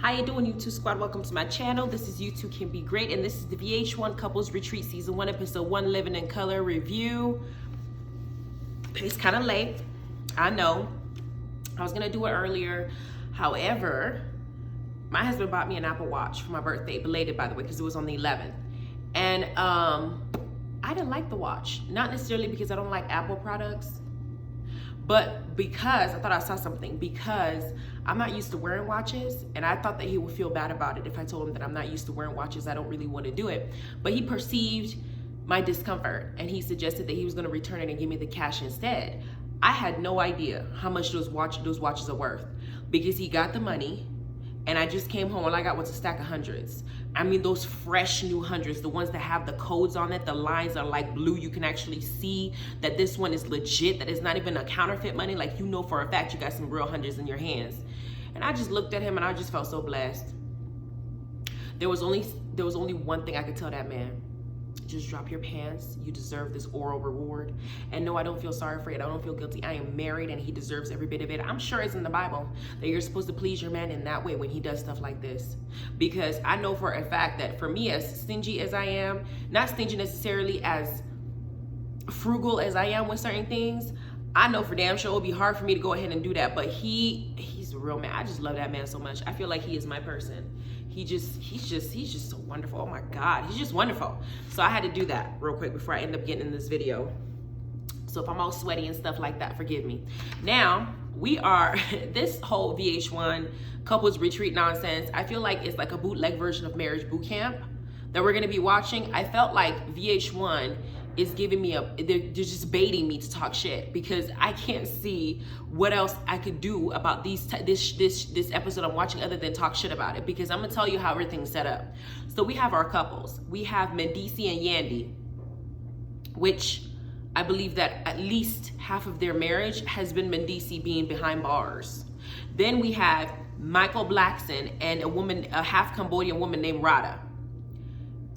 How you doing, YouTube squad? Welcome to my channel. This is You Too Can Be Great, and this is the VH1 Couples Retreat Season 1, Episode 1, Living in Color review. It's kind of late, I know. I was gonna do it earlier. However, my husband bought me an Apple Watch for my birthday, belated by the way, because it was on the 11th. And I didn't like the watch. Not necessarily because I don't like Apple products, but because I thought I saw something, because I'm not used to wearing watches, and I thought that he would feel bad about it if I told him that I'm not used to wearing watches. I don't really want to do it. But he perceived my discomfort, and he suggested that he was going to return it and give me the cash instead. I had no idea how much those watches are worth, because he got the money, and I just came home. All I got was a stack of hundreds. I mean, those fresh new hundreds, the ones that have the codes on it, the lines are like blue. You can actually see that this one is legit, that it's not even a counterfeit money. Like, you know for a fact you got some real hundreds in your hands. And I just looked at him and I just felt so blessed. There was only one thing I could tell that man. Just drop your pants. You deserve this oral reward. And no, I don't feel sorry for it. I don't feel guilty. I am married and he deserves every bit of it. I'm sure it's in the Bible that you're supposed to please your man in that way when he does stuff like this. Because I know for a fact that for me, as stingy as I am, not stingy necessarily as frugal as I am with certain things, I know for damn sure it would be hard for me to go ahead and do that. But he's a real man. I just love that man so much. I feel like he is my person. He's just so wonderful. Oh my God, he's just wonderful. So I had to do that real quick before I end up getting in this video. So if I'm all sweaty and stuff like that, forgive me. Now, we are, this whole VH1 couples retreat nonsense, I feel like it's like a bootleg version of Marriage Boot Camp that we're gonna be watching. I felt like VH1 is giving me they're just baiting me to talk shit, because I can't see what else I could do about this episode I'm watching other than talk shit about it, because I'm gonna tell you how everything's set up. So we have our couples. We have Mendici and Yandy, which I believe that at least half of their marriage has been Mendici being behind bars. Then we have Michael Blackson and a half Cambodian woman named Adah.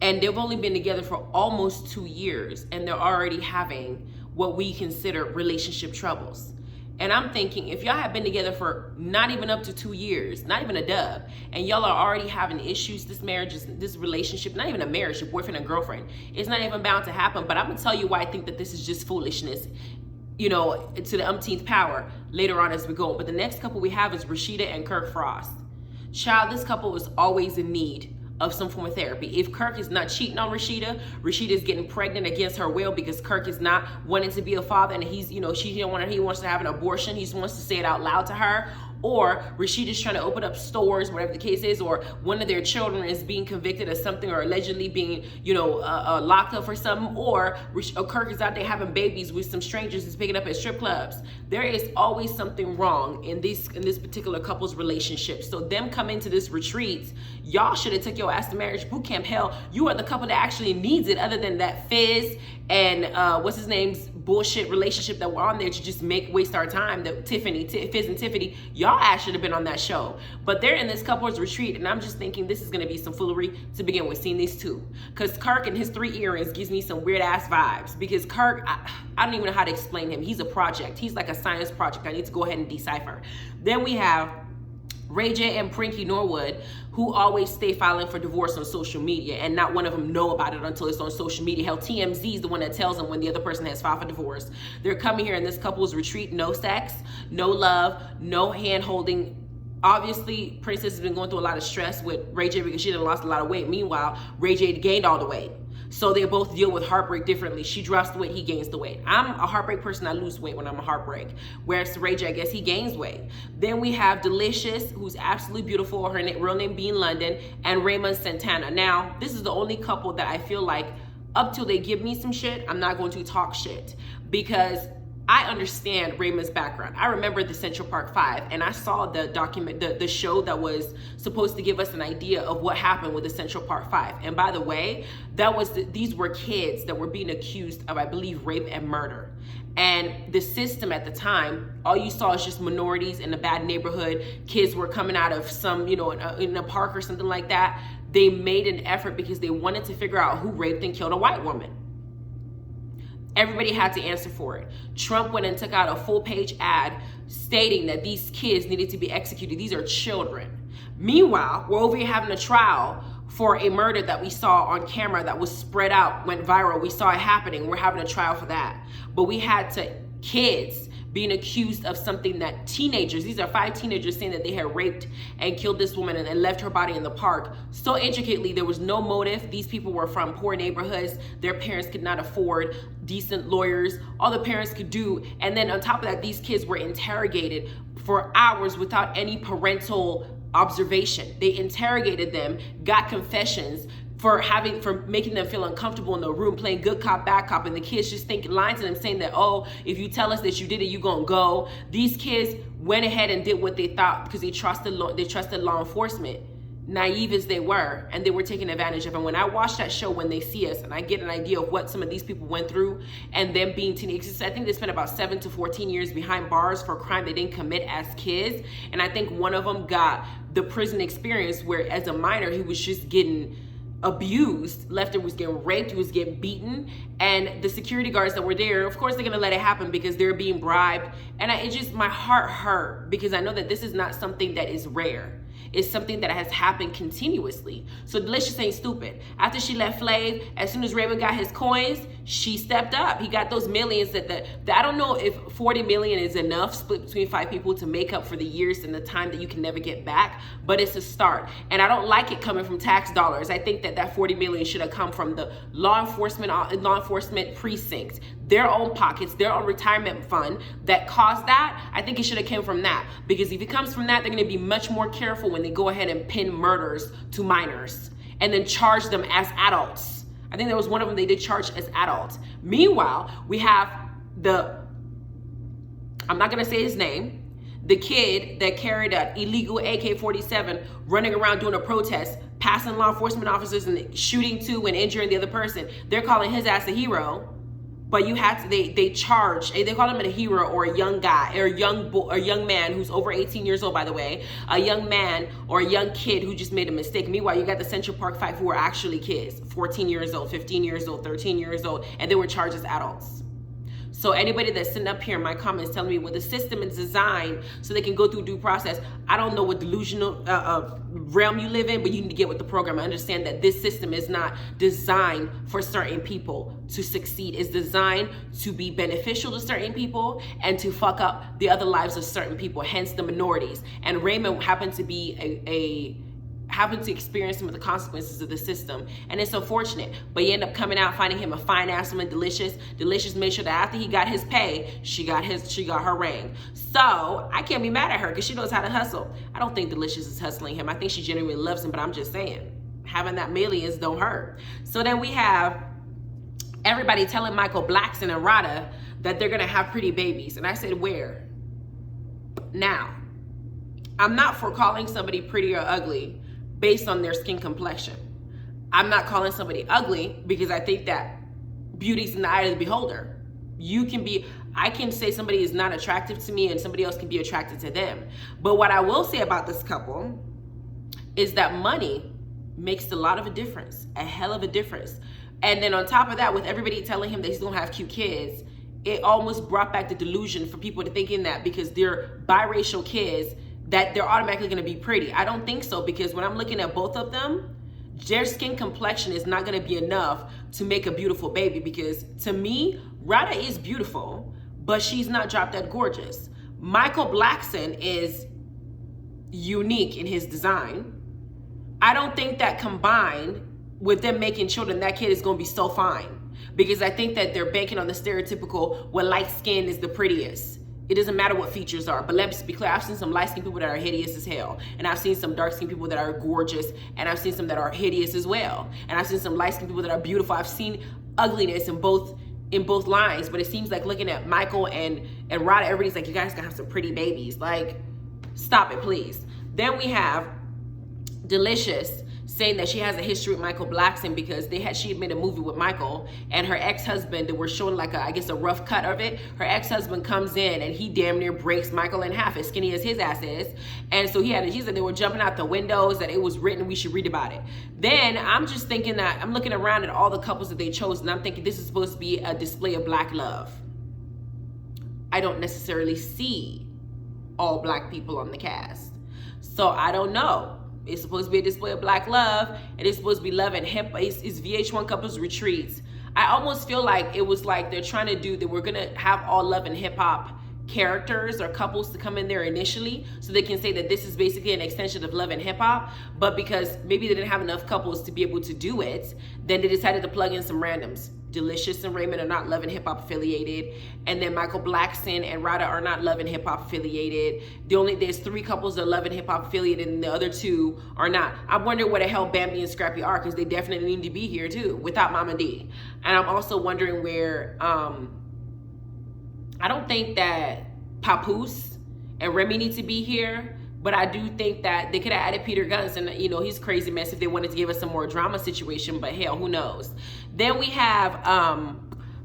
And they've only been together for almost 2 years, and they're already having what we consider relationship troubles. And I'm thinking, if y'all have been together for not even up to 2 years, not even a dub, and y'all are already having issues, this relationship, not even a marriage, your boyfriend and girlfriend, it's not even bound to happen. But I'm gonna tell you why I think that this is just foolishness, you know, to the umpteenth power later on as we go. But the next couple we have is Rasheda and Kirk Frost. Child, this couple is always in need of some form of therapy. If Kirk is not cheating on Rasheda is getting pregnant against her will because Kirk is not wanting to be a father, and he's, you know, he wants to have an abortion. He wants to say it out loud to her. Or Rasheda's trying to open up stores, whatever the case is, or one of their children is being convicted of something, or allegedly being, you know, locked up for something, or Kirk is out there having babies with some strangers he's picking up at strip clubs. There is always something wrong in this particular couple's relationship. So them coming to this retreat, y'all should have took your ass to Marriage Boot Camp. Hell, you are the couple that actually needs it, other than that Fizz and what's his name's bullshit relationship that we're on there to just waste our time. That Fizz and Tiffany, y'all ass should have been on that show. But they're in this couple's retreat, and I'm just thinking this is gonna be some foolery to begin with, seeing these two. Because Kirk and his 3 earrings gives me some weird ass vibes. Because Kirk, I don't even know how to explain him. He's a project. He's like a science project I need to go ahead and decipher. Then we have Ray J and Prinky Norwood, who always stay filing for divorce on social media, and not one of them know about it until it's on social media. Hell, TMZ is the one that tells them when the other person has filed for divorce. They're coming here in this couple's retreat. No sex, no love, no hand holding. Obviously, Princess has been going through a lot of stress with Ray J because she done lost a lot of weight. Meanwhile, Ray J gained all the weight. So they both deal with heartbreak differently. She drops the weight, he gains the weight. I'm a heartbreak person, I lose weight when I'm a heartbreak. Whereas Ray J, I guess he gains weight. Then we have Delicious, who's absolutely beautiful, her real name being London, and Raymond Santana. Now, this is the only couple that I feel like, up till they give me some shit, I'm not going to talk shit. Because I understand Raymond's background. I remember the Central Park 5, and I saw the show that was supposed to give us an idea of what happened with the Central Park 5. And by the way, these were kids that were being accused of, I believe, rape and murder. And the system at the time, all you saw is just minorities in a bad neighborhood. Kids were coming out of some, you know, in a park or something like that. They made an effort because they wanted to figure out who raped and killed a white woman. Everybody had to answer for it. Trump went and took out a full-page ad stating that these kids needed to be executed. These are children. Meanwhile, we're over here having a trial for a murder that we saw on camera that was spread out, went viral. We saw it happening. We're having a trial for that. But we had kids being accused of something that teenagers, these are 5 teenagers saying that they had raped and killed this woman and left her body in the park so intricately. There was no motive. These people were from poor neighborhoods. Their parents could not afford decent lawyers. All the parents could do. And then on top of that, these kids were interrogated for hours without any parental observation. They interrogated them, got confessions for making them feel uncomfortable in the room, playing good cop, bad cop, and the kids just lying to them, saying that, oh, if you tell us that you did it, you gonna go. These kids went ahead and did what they thought because they trusted law enforcement, naive as they were, and they were taken advantage of. And when I watch that show, When They See Us, and I get an idea of what some of these people went through, and them being teenagers, I think they spent about 7 to 14 years behind bars for a crime they didn't commit as kids. And I think one of them got the prison experience where as a minor, he was just getting abused, left, was getting raped, he was getting beaten, and the security guards that were there, of course they're gonna let it happen because they're being bribed. And it just, my heart hurt because I know that this is not something that is rare. It's something that has happened continuously. So Delicious ain't stupid. After she left Flav, as soon as Raymond got his coins, she stepped up. He got those millions that I don't know if 40 million is enough split between 5 people to make up for the years and the time that you can never get back, but it's a start. And I don't like it coming from tax dollars. I think that 40 million should have come from the law enforcement precincts, their own pockets, their own retirement fund that caused that. I think it should have come from that, because if it comes from that, they're going to be much more careful when they go ahead and pin murders to minors and then charge them as adults. I think there was one of them they did charge as adults. Meanwhile, we have I'm not going to say his name, the kid that carried an illegal AK-47 running around doing a protest, passing law enforcement officers and shooting two and injuring the other person. They're calling his ass a hero. But you have to, they charge, they call him a hero or a young guy or a young man who's over 18 years old, by the way, a young man or a young kid who just made a mistake. Meanwhile, you got the Central Park 5 who are actually kids, 14 years old, 15 years old, 13 years old, and they were charged as adults. So anybody that's sitting up here in my comments telling me, well, the system is designed so they can go through due process. I don't know what delusional realm you live in, but you need to get with the program and understand that this system is not designed for certain people to succeed. It's designed to be beneficial to certain people and to fuck up the other lives of certain people, hence the minorities. And Raymond happened to be happened to experience some of the consequences of the system, and it's unfortunate. But you end up coming out, finding him a fine ass woman, Delicious. Delicious made sure that after he got his pay, she got her ring. So I can't be mad at her because she knows how to hustle. I don't think Delicious is hustling him. I think she genuinely loves him, but I'm just saying, having that millions don't hurt. So then we have everybody telling Michael Blackson and Rada that they're gonna have pretty babies, and I said, where? Now, I'm not for calling somebody pretty or ugly based on their skin complexion. I'm not calling somebody ugly because I think that beauty's in the eye of the beholder. I can say somebody is not attractive to me and somebody else can be attracted to them. But what I will say about this couple is that money makes a lot of a difference, a hell of a difference. And then on top of that, with everybody telling him that he's gonna have cute kids, it almost brought back the delusion for people to thinking that because they're biracial kids, that they're automatically gonna be pretty. I don't think so, because when I'm looking at both of them, their skin complexion is not gonna be enough to make a beautiful baby, because to me, Rada is beautiful, but she's not drop dead gorgeous. Michael Blackson is unique in his design. I don't think that combined with them making children, that kid is gonna be so fine, because I think that they're banking on the stereotypical, well, light skin is the prettiest. It doesn't matter what features are, but let's be clear, I've seen some light-skinned people that are hideous as hell, and I've seen some dark-skinned people that are gorgeous, and I've seen some that are hideous as well, and I've seen some light-skinned people that are beautiful. I've seen ugliness in both lines, but it seems like looking at Michael and Rada, everybody's like, you guys gonna have some pretty babies. Like, stop it, please. Then we have Delicious saying that she has a history with Michael Blackson because she had made a movie with Michael, and her ex-husband, they were showing like I guess a rough cut of it. Her ex-husband comes in and he damn near breaks Michael in half, as skinny as his ass is. And so he said they were jumping out the windows, that it was written, we should read about it. Then I'm just thinking that I'm looking around at all the couples that they chose, and I'm thinking this is supposed to be a display of black love. I don't necessarily see all black people on the cast, so I don't know. It's supposed to be a display of black love, and it's supposed to be love and hip. It's VH1 couples retreats. I almost feel like it was like they're trying to do that. We're gonna have all love and hip hop characters or couples to come in there initially, so they can say that this is basically an extension of love and hip hop. But because maybe they didn't have enough couples to be able to do it, then they decided to plug in some randoms. Delicious and Raymond are not love and hip hop affiliated, and then Michael Blackson and Rada are not love and hip hop affiliated. There's 3 couples that are love and hip hop affiliated, and the other 2 are not. I wonder what the hell Bambi and Scrappy are, because they definitely need to be here too without Mama D. And I'm also wondering where I don't think that Papoose and Remy need to be here, but I do think that they could have added Peter Guns, and you know, he's crazy mess if they wanted to give us some more drama situation, but hell, who knows. Then we have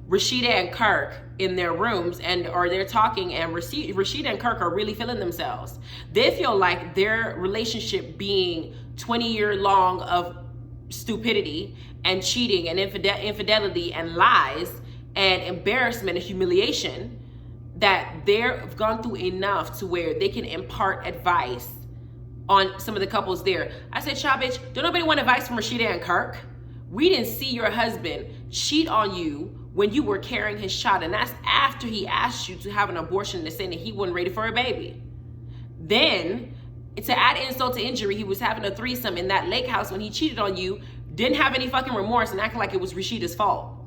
Rasheda and Kirk in their rooms, or they're talking, and Rasheda and Kirk are really feeling themselves. They feel like their relationship being 20-year long of stupidity and cheating and infidelity and lies and embarrassment and humiliation, that they've gone through enough to where they can impart advice on some of the couples there. I said, "Cha bitch, don't nobody want advice from Rasheda and Kirk? We didn't see your husband cheat on you when you were carrying his child, and that's after he asked you to have an abortion and saying that he wasn't ready for a baby. Then, to add insult to injury, he was having a threesome in that lake house when he cheated on you, didn't have any fucking remorse, and acting like it was Rasheda's fault.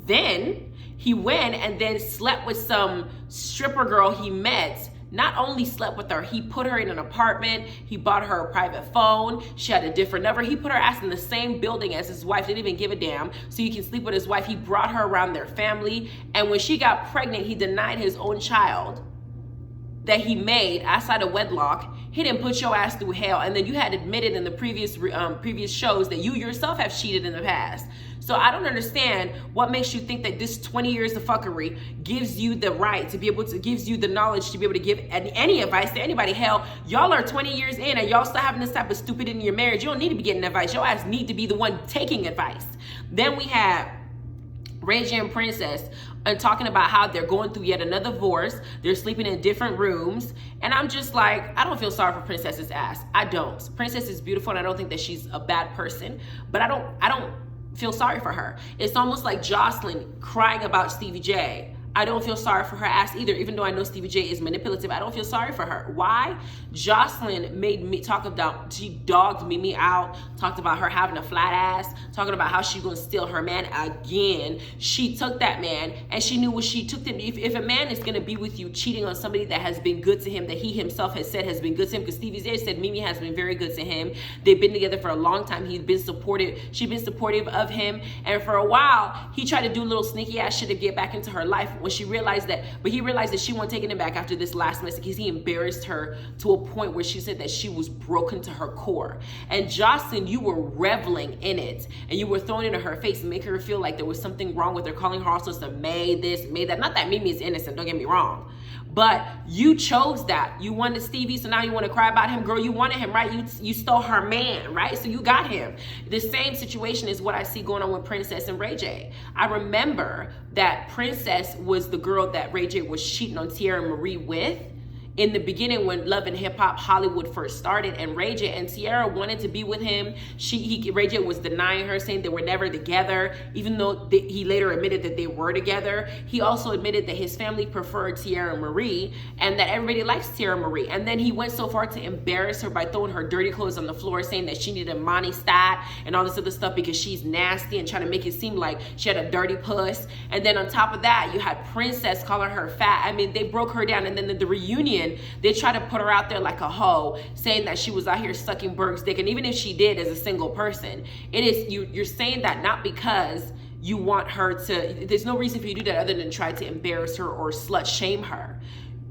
Then he went and then slept with some stripper girl he met. Not only slept with her, he put her in an apartment, he bought her a private phone, she had a different number, he put her ass in the same building as his wife, didn't even give a damn, so you can sleep with his wife. He brought her around their family, and when she got pregnant, he denied his own child that he made outside of wedlock. He didn't put your ass through hell, and then you had admitted in the previous shows that you yourself have cheated in the past. So I don't understand what makes you think that this 20 years of fuckery gives you the right to be able to, gives you the knowledge to be able to give any advice to anybody. Hell, y'all are 20 years in and y'all still having this type of stupid in your marriage. You don't need to be getting advice. Your ass need to be the one taking advice. Then we have Raya and Princess and talking about how they're going through yet another divorce. They're sleeping in different rooms. And I'm just like, I don't feel sorry for Princess's ass. I don't. Princess is beautiful and I don't think that she's a bad person, but I don't feel sorry for her. It's almost like Jocelyn crying about Stevie J. I don't feel sorry for her ass either, even though I know Stevie J is manipulative. I don't feel sorry for her. Why? Jocelyn made me talk about, she dogged Mimi out, talked about her having a flat ass, talking about how she's gonna steal her man again. She took that man and she knew what she took him. If a man is gonna be with you cheating on somebody that has been good to him, that he himself has said has been good to him, because Stevie J said Mimi has been very good to him. They've been together for a long time. He's been supportive. She's been supportive of him. And for a while, he tried to do little sneaky ass shit to get back into her life when she realized that, but he realized that she wasn't taking him back after this last message, because he embarrassed her to a point where she said that she was broken to her core. And Jocelyn, you were reveling in it, and you were throwing it in her face and making her feel like there was something wrong with her, calling her all sorts of May this, May that. Not that Mimi is innocent, don't get me wrong, but you chose that. You wanted Stevie, so now you want to cry about him. Girl, you wanted him, right? You stole her man, right? So you got him. The same situation is what I see going on with Princess and Ray J. I remember that Princess was the girl that Ray J was cheating on Tierra Marie with in the beginning when Love and Hip Hop Hollywood first started, and Ray J and Tierra wanted to be with him. Ray J was denying her, saying they were never together, even though he later admitted that they were together. He also admitted that his family preferred Tierra Marie and that everybody likes Tierra Marie. And then he went so far to embarrass her by throwing her dirty clothes on the floor, saying that she needed a Monty stat and all this other stuff because she's nasty, and trying to make it seem like she had a dirty puss. And then on top of that, you had Princess calling her fat. I mean, they broke her down. And then the reunion, they try to put her out there like a hoe, saying that she was out here sucking Berg's dick. And even if she did as a single person, it is you're saying that not because you want her to, there's no reason for you to do that other than try to embarrass her or slut shame her.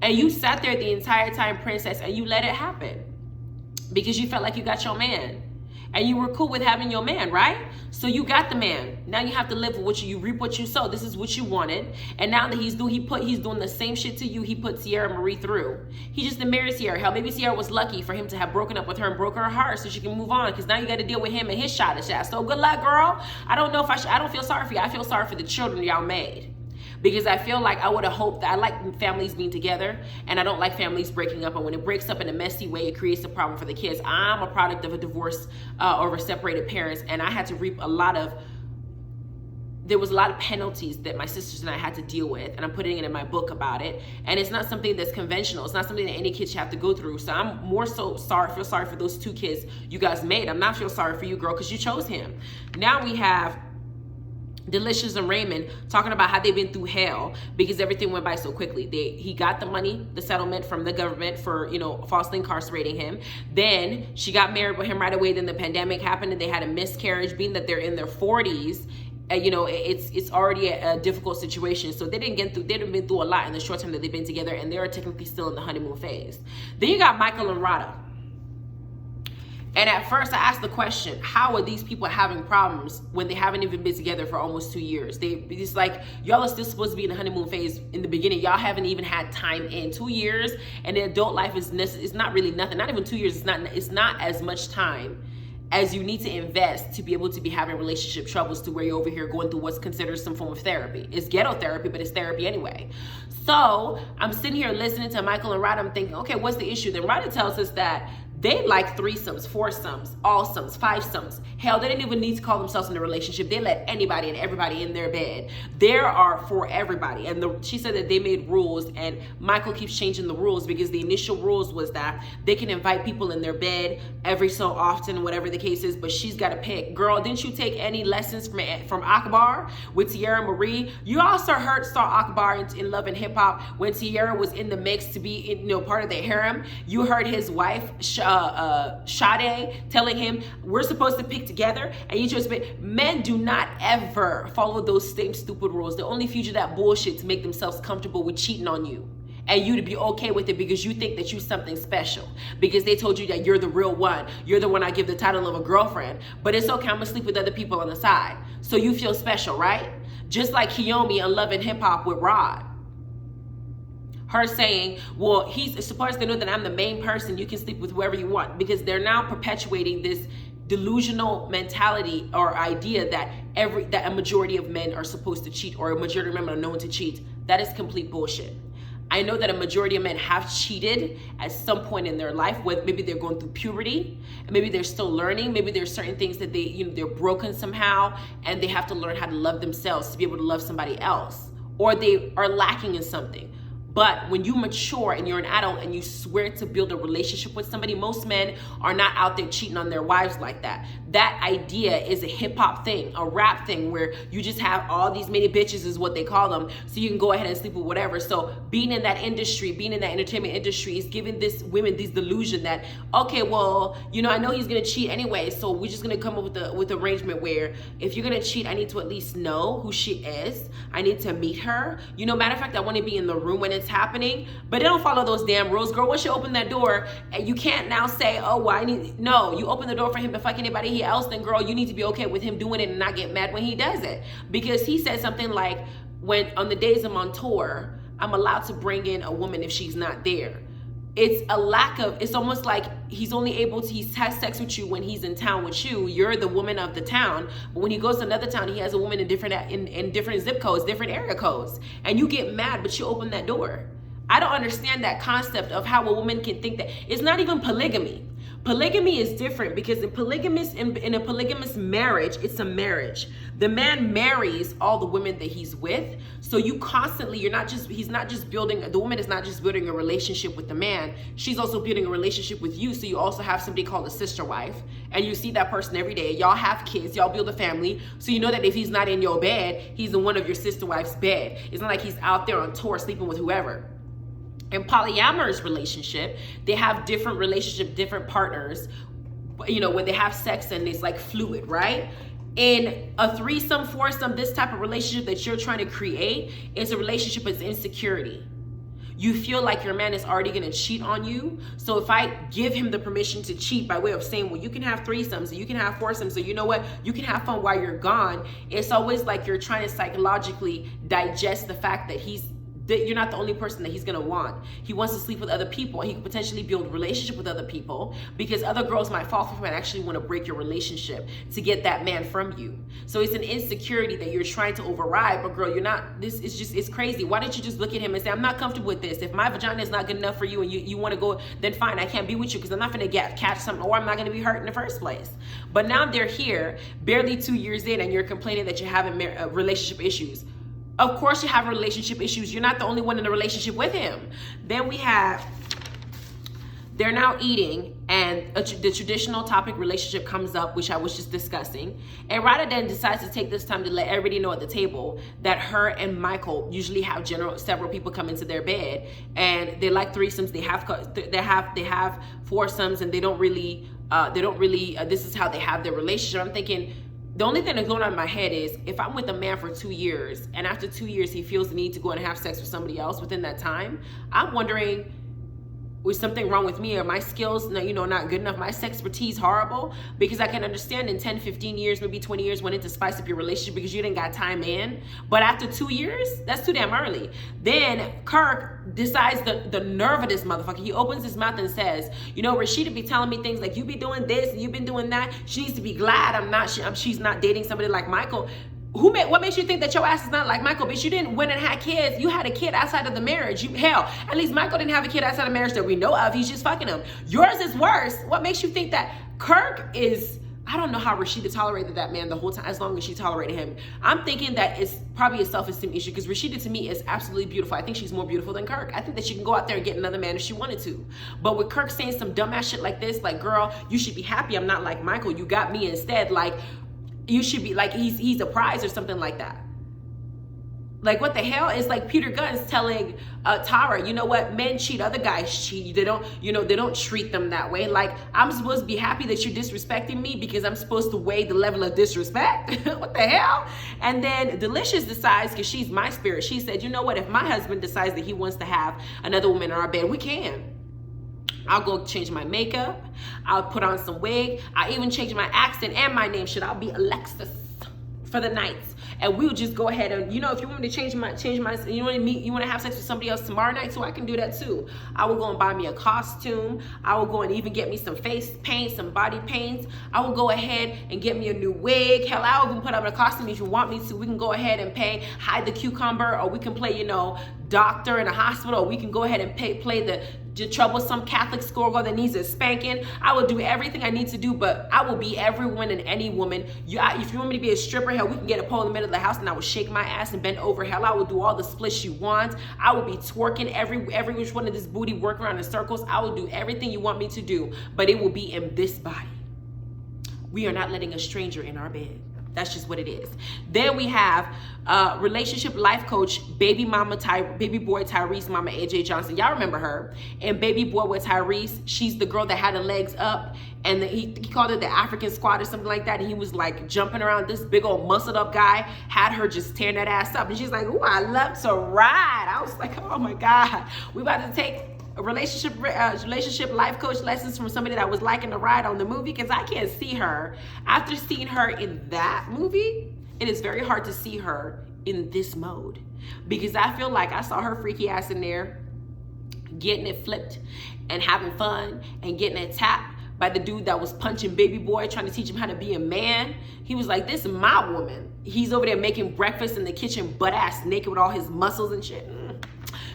And you sat there the entire time, Princess, and you let it happen because you felt like you got your man. And you were cool with having your man, right? So you got the man. Now you have to live with what you reap what you sow. This is what you wanted. And now that he's doing the same shit to you he put Tierra Marie through. He just didn't marry Tierra. Hell, maybe Tierra was lucky for him to have broken up with her and broke her heart so she can move on, because now you got to deal with him and his shot. So good luck, girl. I don't know if I don't feel sorry for you. I feel sorry for the children y'all made. because I feel like I would have hoped that I like families being together, and I don't like families breaking up. And when it breaks up in a messy way, it creates a problem for the kids. I'm a product of a divorce or separated parents, and I had to reap there was a lot of penalties that my sisters and I had to deal with, and I'm putting it in my book about it. And it's not something that's conventional. It's not something that any kids should have to go through. So I'm more so feel sorry for those 2 kids you guys made. I'm not feel sorry for you, girl, because you chose him. Now we have Delicious and Raymond talking about how they've been through hell because everything went by so quickly. He got the money, the settlement from the government for, falsely incarcerating him. Then she got married with him right away. Then the pandemic happened and they had a miscarriage. Being that they're in their 40s, it's already a difficult situation. So they've been through a lot in the short time that they've been together, and they're technically still in the honeymoon phase. Then you got Michael and Rada. And at first I asked the question, how are these people having problems when they haven't even been together for almost 2 years? It's like, y'all are still supposed to be in the honeymoon phase in the beginning. Y'all haven't even had time in 2 years, and the adult life is not really nothing. Not even 2 years. It's not as much time as you need to invest to be able to be having relationship troubles to where you're over here going through what's considered some form of therapy. It's ghetto therapy, but it's therapy anyway. So I'm sitting here listening to Michael and Rada. I'm thinking, okay, what's the issue? Then Rada tells us that they like threesomes, foursomes, allsomes, fivesomes. Hell, they didn't even need to call themselves in a relationship. They let anybody and everybody in their bed. There are for everybody. And she said that they made rules, and Michael keeps changing the rules because the initial rules was that they can invite people in their bed every so often, whatever the case is, but she's got to pick. Girl, didn't you take any lessons from Akbar with Tierra Marie? You also saw Akbar in Love and Hip Hop when Tierra was in the mix to be part of the harem. You heard his wife, Sade, telling him we're supposed to pick together, and you just men do not ever follow those same stupid rules. They only feed you that bullshit to make themselves comfortable with cheating on you, and you to be okay with it because you think that you're something special because they told you that you're the real one. You're the one I give the title of a girlfriend, but it's okay, I'm gonna sleep with other people on the side, so you feel special, right? Just like Kiyomi on Love and Hip Hop with Rod. Her saying, well, he's supposed to know that I'm the main person, you can sleep with whoever you want, because they're now perpetuating this delusional mentality or idea that a majority of men are supposed to cheat, or a majority of men are known to cheat. That is complete bullshit. I know that a majority of men have cheated at some point in their life, where maybe they're going through puberty, and maybe they're still learning, maybe there's certain things that they're broken somehow, and they have to learn how to love themselves to be able to love somebody else, or they are lacking in something. But when you mature and you're an adult and you swear to build a relationship with somebody, most men are not out there cheating on their wives like that. That idea is a hip hop thing, a rap thing, where you just have all these many bitches is what they call them, so you can go ahead and sleep with whatever. So being in that industry, being in that entertainment industry is giving this women this delusion that, okay, well, I know he's gonna cheat anyway, so we're just gonna come up with arrangement where if you're gonna cheat, I need to at least know who she is. I need to meet her. Matter of fact, I want to be in the room when it's happening, but they don't follow those damn rules, girl. Once you open that door, and you can't now say, oh, well, you open the door for him to fuck anybody else, then girl, you need to be okay with him doing it and not get mad when he does it, because he said something like, when on the days I'm on tour, I'm allowed to bring in a woman if she's not there. It's almost like he has sex with you when he's in town with you. You're the woman of the town, but when he goes to another town, he has a woman in different zip codes, different area codes, and you get mad, but you open that door. I don't understand that concept of how a woman can think that. It's not even polygamy. Polygamy is different, because in a polygamous marriage, it's a marriage. The man marries all the women that he's with. So the woman is not just building a relationship with the man, she's also building a relationship with you. So you also have somebody called a sister wife, and you see that person every day. Y'all have kids, y'all build a family. So you know that if he's not in your bed, he's in one of your sister wife's bed. It's not like he's out there on tour sleeping with whoever. In polyamorous relationship, they have different partners, when they have sex, and it's like fluid, right? In a threesome, foursome, this type of relationship that you're trying to create is a relationship of insecurity. You feel like your man is already going to cheat on you. So if I give him the permission to cheat by way of saying, well, you can have threesomes, and you can have foursomes, so you know what? You can have fun while you're gone. It's always like you're trying to psychologically digest the fact that he's that you're not the only person that he's gonna want. He wants to sleep with other people. He could potentially build a relationship with other people because other girls might fall for him and actually want to break your relationship to get that man from you. So it's an insecurity that you're trying to override, but girl, you're not, this is just, it's crazy. Why don't you just look at him and say, I'm not comfortable with this. If my vagina is not good enough for you and you want to go, then fine, I can't be with you because I'm not gonna catch something, or I'm not gonna be hurt in the first place. But now they're here, barely 2 years in, and you're complaining that you're having relationship issues. Of course you have relationship issues. You're not the only one in a relationship with him. Then we have, they're now eating, and the traditional topic relationship comes up, which I was just discussing. And Raya then decides to take this time to let everybody know at the table that her and Michael usually have several people come into their bed, and they like threesomes. They have foursomes, and they don't really. This is how they have their relationship. I'm thinking, the only thing that's going on in my head is if I'm with a man for 2 years and after 2 years he feels the need to go and have sex with somebody else within that time, I'm wondering, was something wrong with me? Are my skills, not good enough? My sex expertise horrible? Because I can understand in 10, 15 years, maybe 20 years, wanting to spice up your relationship because you didn't got time in. But after 2 years, that's too damn early. Then Kirk decides, the nerve of this motherfucker, he opens his mouth and says, Rasheda be telling me things like, you be doing this and you been doing that. She needs to be glad she's not dating somebody like Michael. What makes you think that your ass is not like Michael? Bitch, you didn't win and had kids. You had a kid outside of the marriage. Hell, at least Michael didn't have a kid outside of marriage that we know of. He's just fucking him. Yours is worse. What makes you think that Kirk is... I don't know how Rasheda tolerated that man the whole time, as long as she tolerated him. I'm thinking that it's probably a self-esteem issue, because Rasheda to me is absolutely beautiful. I think she's more beautiful than Kirk. I think that she can go out there and get another man if she wanted to. But with Kirk saying some dumbass shit like this, like, girl, you should be happy I'm not like Michael. You got me instead. Like, you should be like, he's a prize or something like that. Like, what the hell? Is like Peter Gunn's telling Tara, you know what, men cheat, other guys cheat. They don't, they don't treat them that way. Like, I'm supposed to be happy that you're disrespecting me because I'm supposed to weigh the level of disrespect? What the hell? And then Delicious decides, because she's my spirit, she said, you know what, if my husband decides that he wants to have another woman in our bed, we can. I'll go change my makeup. I'll put on some wig. I'll even change my accent and my name. I'll be Alexis for the night. And we'll just go ahead and, if you want me to change my, you want to have sex with somebody else tomorrow night, so I can do that too. I will go and buy me a costume. I will go and even get me some face paint, some body paints. I will go ahead and get me a new wig. Hell, I'll even put up a costume if you want me to. We can go ahead and hide the cucumber, or we can play, doctor in a hospital, or we can go ahead and play the troublesome Catholic schoolgirl that needs a spanking. I will do everything I need to do, but I will be every woman and any woman. If you want me to be a stripper, hell, we can get a pole in the middle of the house and I will shake my ass and bend over. Hell, I will do all the splits you want. I will be twerking every which one of this booty, work around in circles. I will do everything you want me to do, but it will be in this body. We are not letting a stranger in our bed. That's just what it is. Then we have relationship life coach, baby boy Tyrese, mama AJ Johnson. Y'all remember her? And baby boy with Tyrese, she's the girl that had her legs up, and he called it the African squat or something like that. And he was like jumping around. This big old muscled up guy had her just tearing that ass up. And she's like, ooh, I love to ride. I was like, oh my God, we about to take relationship life coach lessons from somebody that was liking to ride on the movie, because I can't see her. After seeing her in that movie, it is very hard to see her in this mode, because I feel like I saw her freaky ass in there getting it flipped and having fun and getting it tapped by the dude that was punching baby boy, trying to teach him how to be a man. He was like, this is my woman. He's over there making breakfast in the kitchen, butt ass naked with all his muscles and shit.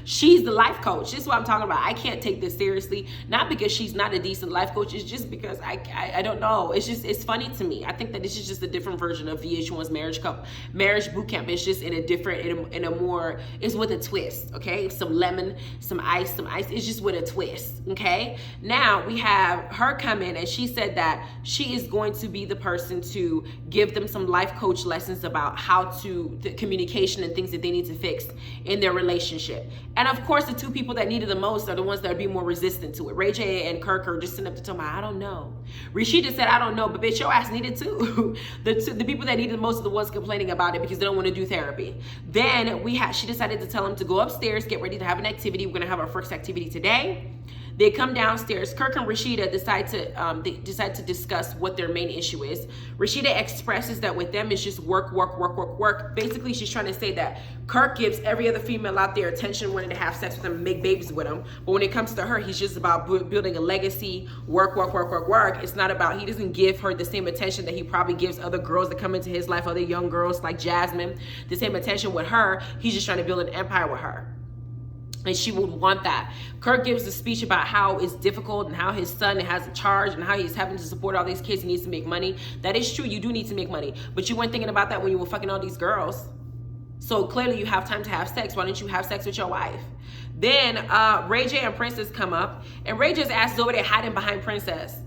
She's the life coach. This is what I'm talking about. I can't take this seriously. Not because she's not a decent life coach. It's just because I don't know. It's funny to me. I think that this is just a different version of VH1's marriage boot camp. It's just in a different, in a more, it's with a twist, okay? Some lemon, some ice. It's just with a twist, okay? Now we have her come in, and she said that she is going to be the person to give them some life coach lessons about how the communication and things that they need to fix in their relationship. And of course, the two people that need it the most are the ones that are being more resistant to it. Ray J and Kirk are just sitting up to tell me, I don't know. Rasheda said, I don't know, but bitch, your ass needed too. The people that need it the most are the ones complaining about it because they don't want to do therapy. Then she decided to tell him to go upstairs, get ready to have an activity. We're going to have our first activity today. They come downstairs. Kirk and Rasheda decide to discuss what their main issue is. Rasheda expresses that with them it's just work, work, work, work, work. Basically, she's trying to say that Kirk gives every other female out there attention, wanting to have sex with them, and make babies with them. But when it comes to her, he's just about building a legacy, work, work, work, work, work. It's not about, he doesn't give her the same attention that he probably gives other girls that come into his life, other young girls like Jasmine. The same attention with her. He's just trying to build an empire with her. And she would want that. Kirk gives a speech about how it's difficult and how his son has a charge and how he's having to support all these kids. He needs to make money. That is true. You do need to make money. But you weren't thinking about that when you were fucking all these girls. So clearly you have time to have sex. Why don't you have sex with your wife? Then Ray J and Princess come up. And Ray J's ass is over there hiding behind Princess.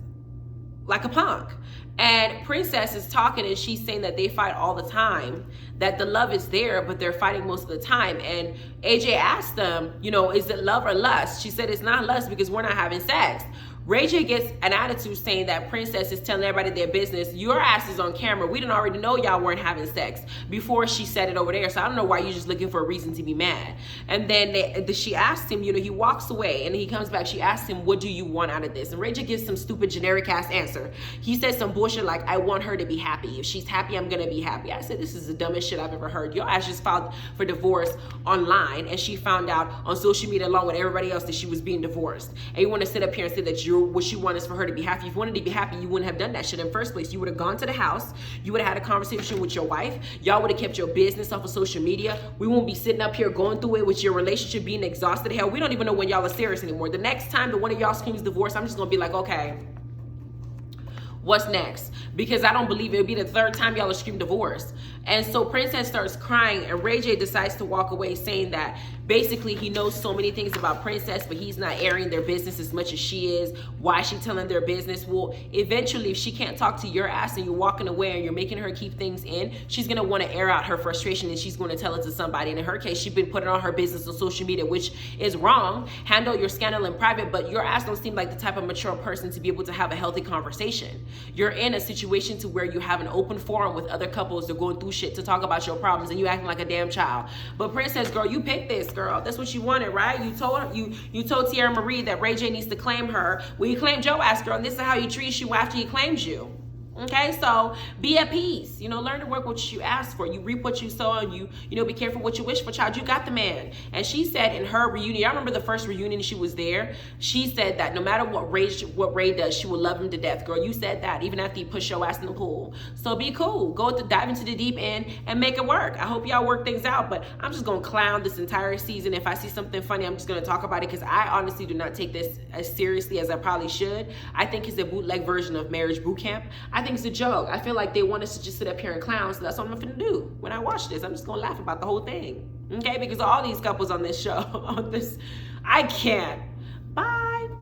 Like a punk. And Princess is talking and she's saying that they fight all the time, that the love is there, but they're fighting most of the time. And AJ asked them, you know, is it love or lust? She said it's not lust because we're not having sex. Ray J gets an attitude saying that Princess is telling everybody their business. Your ass is on camera. We didn't already know y'all weren't having sex before she said it over there. So I don't know why you're just looking for a reason to be mad. And then she asked him, you know, he walks away and he comes back. She asked him, what do you want out of this? And Ray J gives some stupid generic ass answer. He said some bullshit like, I want her to be happy. If she's happy, I'm going to be happy. I said, this is the dumbest shit I've ever heard. Your ass just filed for divorce online and she found out on social media along with everybody else that she was being divorced. And you want to sit up here and say that what you want is for her to be happy. If you wanted to be happy, you wouldn't have done that shit in the first place. You would have gone to the house. You would have had a conversation with your wife. Y'all would have kept your business off of social media. We won't be sitting up here going through it with your relationship being exhausted. Hell, we don't even know when y'all are serious anymore. The next time that one of y'all screams divorce, I'm just going to be like, okay, what's next? Because I don't believe it'll be the third time y'all are screaming divorce. And so Princess starts crying and Ray J decides to walk away saying that basically he knows so many things about Princess, but he's not airing their business as much as she is. Why is she telling their business? Well, eventually if she can't talk to your ass and you're walking away and you're making her keep things in, she's going to want to air out her frustration and she's going to tell it to somebody. And in her case, she's been putting on her business on social media, which is wrong. Handle your scandal in private, but your ass don't seem like the type of mature person to be able to have a healthy conversation. You're in a situation to where you have an open forum with other couples that are going through shit to talk about your problems and you acting like a damn child. But Princess, girl, you picked this, girl. That's what you wanted, right? You told Tierra Marie that Ray J needs to claim her. Well, you claimed your ass, girl, and this is how he treats you after he claims you. Okay, so be at peace. You know, learn to work what you ask for. You reap what you sow, and you know, be careful what you wish for, child. You got the man. And she said in her reunion, I remember the first reunion she was there. She said that no matter what Ray does, she will love him to death. Girl, you said that even after you push your ass in the pool. So be cool. Dive into the deep end and make it work. I hope y'all work things out. But I'm just gonna clown this entire season. If I see something funny, I'm just gonna talk about it because I honestly do not take this as seriously as I probably should. I think it's a bootleg version of Marriage Boot Camp. I think it's a joke. I feel like they want us to just sit up here and clown, so that's what I'm gonna do when I watch this. I'm just gonna laugh about the whole thing, okay? Because all these couples on this show, I can't. Bye.